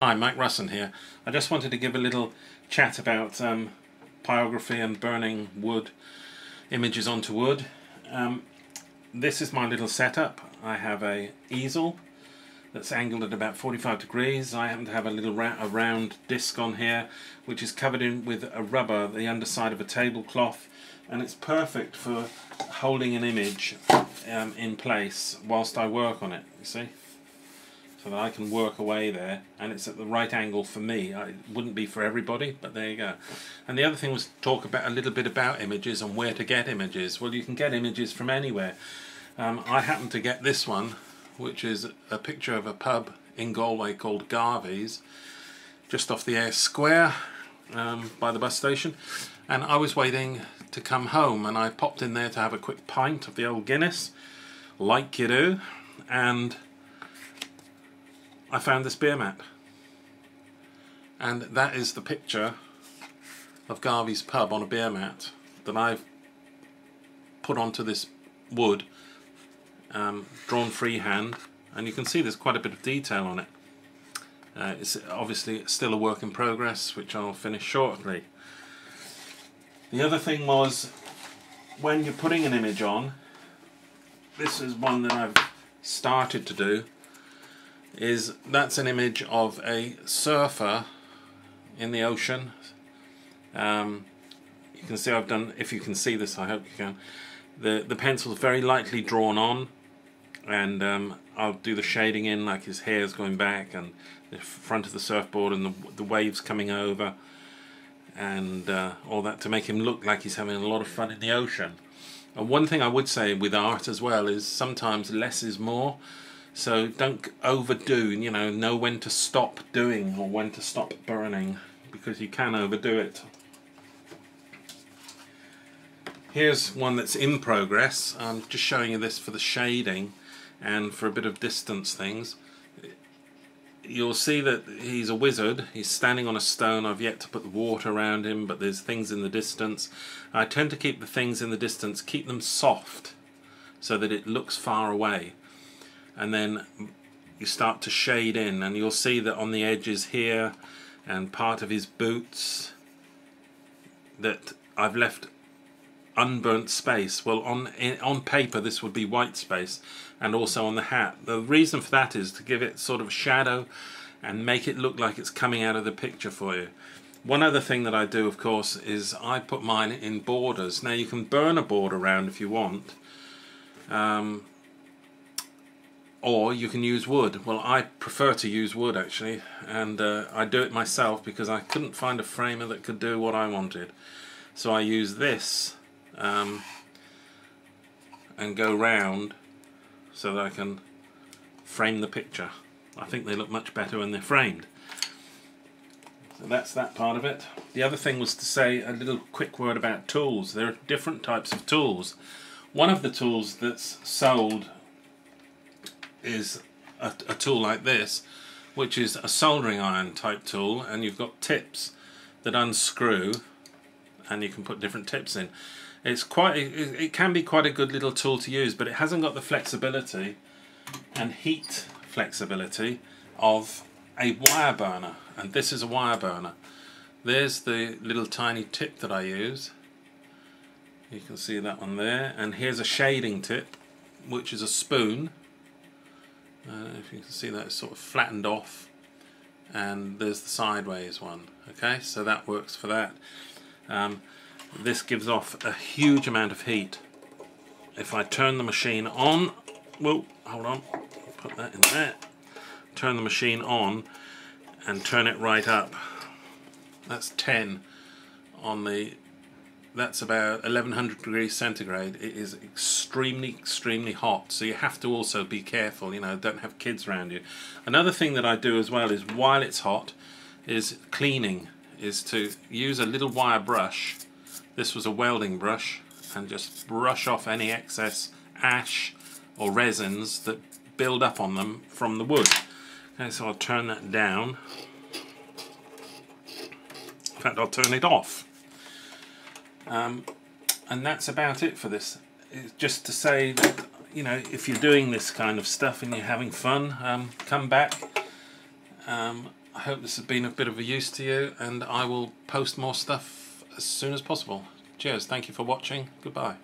Hi, Mike Russon here. I just wanted to give a little chat about pyrography and burning wood, images onto wood. This is my little setup. I have a easel that's angled at about 45 degrees. I happen to have a little round disc on here which is covered in with a rubber, the underside of a tablecloth, and it's perfect for holding an image in place whilst I work on it, you see? So that I can work away there, and it's at the right angle for me. It wouldn't be for everybody, but there you go. And the other thing was to talk about a little bit about images and where to get images. Well, you can get images from anywhere. I happen to get this one, which is a picture of a pub in Galway called Garvey's, just off the Eyre Square by the bus station. And I was waiting to come home, and I popped in there to have a quick pint of the old Guinness, like you do, and I found this beer mat, and that is the picture of Garvey's pub on a beer mat that I've put onto this wood, drawn freehand, and you can see there's quite a bit of detail on it. It's obviously still a work in progress, which I'll finish shortly. The other thing was, when you're putting an image on, this is one that I've started to do, that's an image of a surfer in the ocean. You can see I've done, if you can see this, I hope you can, the pencil's very lightly drawn on, and I'll do the shading in, like his hair's going back and the front of the surfboard and the waves coming over, and all that to make him look like he's having a lot of fun in the ocean. And one thing I would say with art as well is sometimes less is more. So don't overdo, know when to stop doing or when to stop burning, because you can overdo it. Here's one that's in progress. I'm just showing you this for the shading and for a bit of distance things. You'll see that he's a wizard. He's standing on a stone. I've yet to put the water around him, but there's things in the distance. I tend to keep the things in the distance, keep them soft so that it looks far away. And then you start to shade in, and you'll see that on the edges here and part of his boots that I've left unburnt space. Well, on paper this would be white space, and also on the hat. The reason for that is to give it sort of a shadow and make it look like it's coming out of the picture for you. One other thing that I do, of course, is I put mine in borders. Now you can burn a border around if you want, or you can use wood. Well, I prefer to use wood actually, and I do it myself because I couldn't find a framer that could do what I wanted. So I use this and go round so that I can frame the picture. I think they look much better when they're framed. So that's that part of it. The other thing was to say a little quick word about tools. There are different types of tools. One of the tools that's sold is a tool like this, which is a soldering iron type tool, and you've got tips that unscrew and you can put different tips in. It can be quite a good little tool to use, but it hasn't got the flexibility and heat flexibility of a wire burner, and this is a wire burner. There's the little tiny tip that I use. You can see that one there, and here's a shading tip, which is a spoon. If you can see that, it's sort of flattened off, and there's the sideways one. Okay, so that works for that. This gives off a huge amount of heat. If I turn the machine on, whoa, hold on, put that in there. Turn the machine on and turn it right up. That's 10 on the. That's about 1100 degrees centigrade. It is extremely hot, so you have to also be careful, don't have kids around you. Another thing that I do as well is, while it's hot, is cleaning, is to use a little wire brush. This was a welding brush, and just brush off any excess ash or resins that build up on them from the wood. Okay, so I'll turn that down. In fact, I'll turn it off. And that's about it for this. It's just to say that, if you're doing this kind of stuff and you're having fun, come back. I hope this has been a bit of a use to you, and I will post more stuff as soon as possible. Cheers, thank you for watching, goodbye.